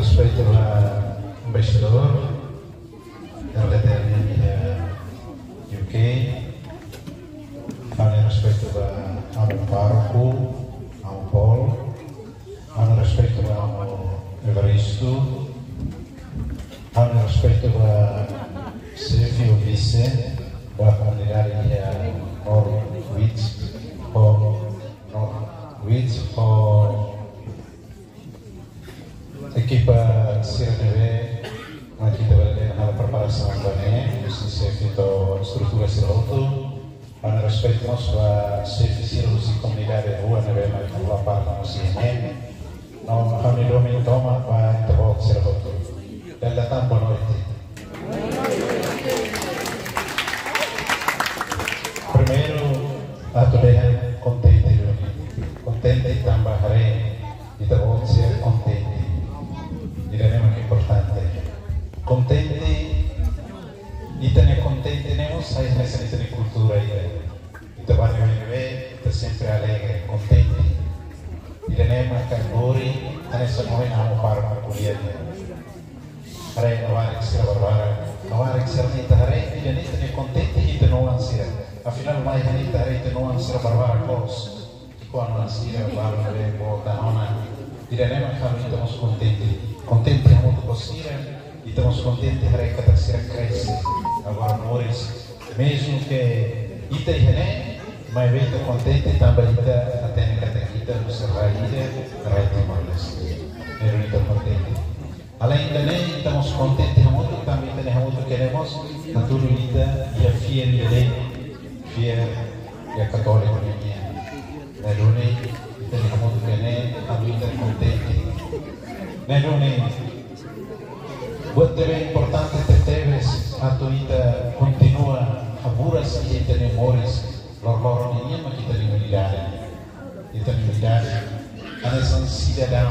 respeito ao embaixador da UK, a respeito ao pároco, ao Paulo, a respeito ao Evaristo, a respeito ao Silvio Vice, a comunidade Norwich, equipa CRTV, aqui trabalhando na preparação também, se feito estrutura Siroto, a respeito nosso a serviços de comunidade rua na bema com a parte do CNM, não família me toma para intervalo Siroto. Bela tam boa noite. Primeiro, ato de contente e também intervalo ser contente. Diremo che è importante. Contenti, itane contenti nemo, sai messa in cultura ide. Ita vanno bene, ita sempre allegre, contenti. Diremo a carbori, adesso noi amo fare una culiera. Hare novare sira barbara, novare sira nita hare, ita contenti, ita non ansira. A final mai nita hare, ita non ansira barbara cos. Quando ansira barbara bene, volta nona. Diremo a fare ita contenti. Contenti a molto possibile e estamos contenti che a ser cresce agora amores mesmo que ita e né mas veio contente também ita a técnica da no serraída reto morles é muito contente além da né estamos contentes muito também temos muito queremos a tudo ita e a fiel e a católica minha é lune temos muito que né a vida contente Nenone, buat tebe importante te tebes atau ita continua aburas e ita nemores lor ninha ma kita limidade anesan cidadão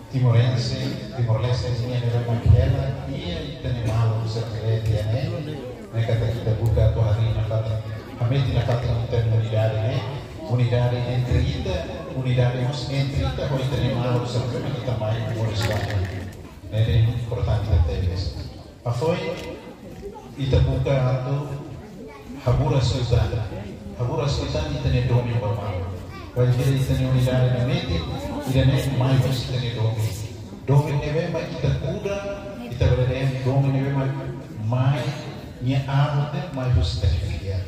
Timor-Leste minha neva maquela e ita nemalo secrete ane mereka kita buka tu hari na kata ameti na kata ita unidade entre ita unidade entre ita poi teniamo sempre kita mai boleh é importante deles a foi ita buka atau habura sultan ita ne domi normal vai vir ita ne unidade na mente ida ne mai você ne domi neve mai kita kuda ita berada domi neve mai minha arte mai você ne fiar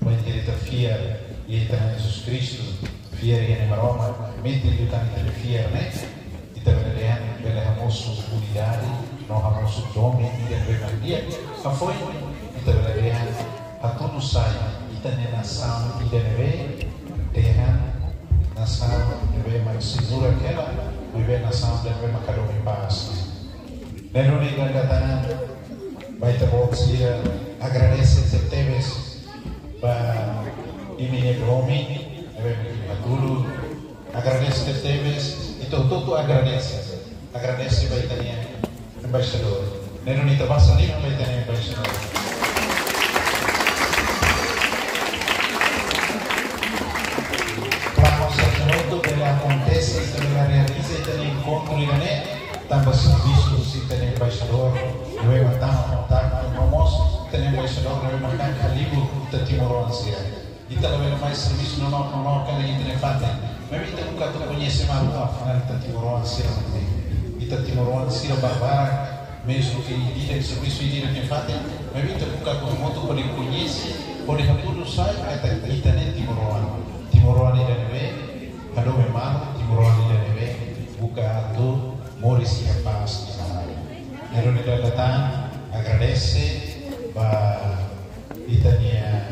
vai vir ita fiar e ita Jesus Cristo fier yang Roma, mente lutan kita fier né? Kita berada bela moço unidade, não moço dome e bela dia. A foi kita berada a todos sai, kita nação e deve terra nação deve mais segura aquela, deve nação deve mais caro em paz. Nelo nem gatanan, vai ter bolsa agradece se teves para ini Romi. Dulu agradece de teves e todo agradece vai ter embaixador não nita basta nem vai ter embaixador para mostrar tudo que acontece que realiza e tem encontro e né também serviço se tem embaixador não é matar contato vamos tem embaixador não é matar calibre da Timor-Leste kita lebih mais serviço não que a gente não faz mas kita nunca tu conhece mais a final kita Timor-Leste kita Timor-Leste barbara mesmo que dia de serviço e dia que faz mas kita nunca tu muito pode conhecer pode tudo sai até kita nem Timor-Leste neve kalau memang Timor-Leste neve buka tu moris que paz Nero datang agradece ba itania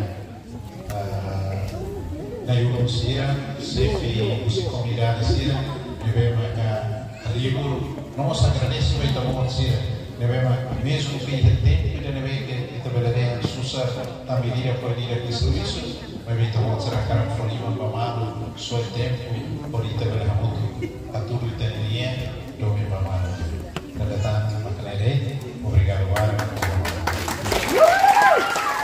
na Yurusia, sefi usi comunidade sira, neve maka ribu, nós agradece bem também sira, neve maka mesmo que ele tem, ele neve que kita berada susah também dia por dia que serviços, neve também será cara folima bamado, seu tempo por kita berada muito, a tudo itania, domi bamado.